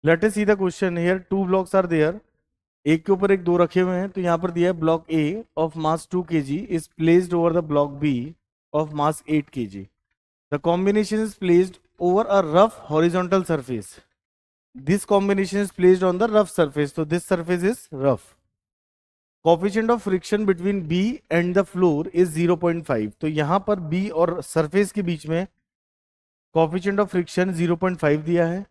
Late us see the question here, two blocks are there, एक के ऊपर एक दो रखे हुए हैं। तो यहाँ पर दिया है block A of mass 2 kg is placed over the block B of mass 8 kg। The combination is placed over a rough horizontal surface. This combination is placed on the rough surface, तो this surface is rough. Coefficient of friction between B and the floor is 0.5। तो यहाँ पर B और surface के बीच में coefficient of friction 0.5 दिया है।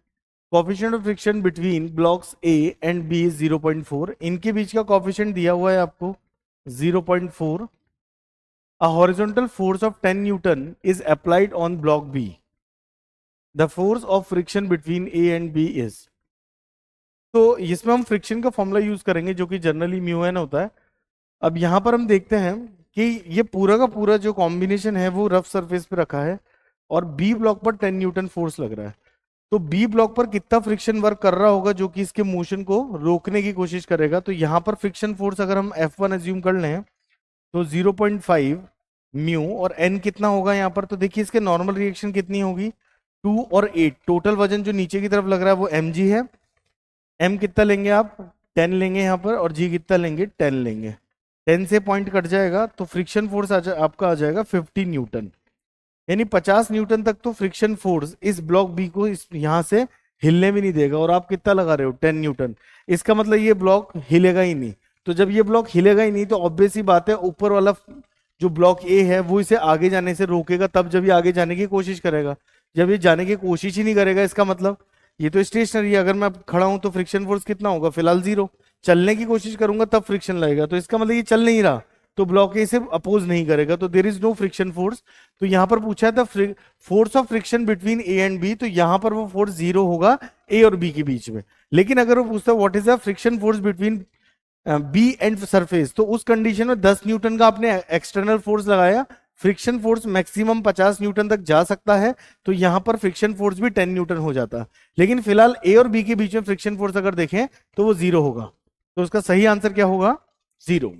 Coefficient of friction between blocks A and B is 0.4। इनके बीच का कोफिशिएंट दिया हुआ है आपको 0.4। A horizontal force of 10 newton is applied on block B. The force of friction between A and B is. तो इसमें हम फ्रिक्शन का फॉर्मूला यूज करेंगे जो कि जनरली म्यू एन होता है। अब यहां पर हम देखते हैं कि ये पूरा का पूरा जो कॉम्बिनेशन है वो रफ सरफेस पे रखा है और बी ब्लॉक पर 10 न्यूटन फोर्स लग रहा है। तो बी ब्लॉक पर कितना फ्रिक्शन वर्क कर रहा होगा जो कि इसके मोशन को रोकने की कोशिश करेगा। तो यहाँ पर फ्रिक्शन फोर्स अगर हम F1 एज्यूम कर लें तो 0.5 म्यू, और एन कितना होगा यहाँ पर, तो देखिए इसके नॉर्मल रिएक्शन कितनी होगी 2 और 8। टोटल वजन जो नीचे की तरफ लग रहा है वो mg है। m कितना लेंगे आप 10 लेंगे यहाँ पर, और g कितना लेंगे 10 लेंगे। 10 से पॉइंट कट जाएगा तो फ्रिक्शन फोर्स आपका आ जाएगा 50 न्यूटन। यानी 50 न्यूटन तक तो फ्रिक्शन फोर्स इस ब्लॉक बी को इस यहां से हिलने भी नहीं देगा। और आप कितना लगा रहे हो 10 न्यूटन, इसका मतलब ये ब्लॉक हिलेगा ही नहीं। तो जब ये ब्लॉक हिलेगा ही नहीं तो ऑब्वियस ही बात है ऊपर वाला जो ब्लॉक ए है वो इसे आगे जाने से रोकेगा, तब जब ये आगे जाने की कोशिश करेगा। जब ये जाने की कोशिश ही नहीं करेगा इसका मतलब ये तो स्टेशनरी है। अगर मैं खड़ा हूं तो फ्रिक्शन फोर्स कितना होगा, फिलहाल 0। चलने की कोशिश करूंगा तब फ्रिक्शन लगेगा, तो इसका मतलब ये चल नहीं रहा तो ब्लॉक ए इसे अपोज नहीं करेगा, तो there is no friction force. तो यहां पर पूछा था force of friction between A and B, तो यहां पर वो फोर्स 0 होगा ए और बी के बीच में। लेकिन अगर वो पूछता what is the friction force between B and surface, तो उस कंडीशन में 10 न्यूटन का आपने एक्सटर्नल फोर्स लगाया, फ्रिक्शन फोर्स मैक्सिमम 50 न्यूटन तक जा सकता है, तो यहां पर फ्रिक्शन फोर्स भी 10 न्यूटन हो जाता। लेकिन फिलहाल ए और बी के बीच में फ्रिक्शन फोर्स अगर देखें तो वो 0 होगा, तो उसका सही आंसर क्या होगा 0।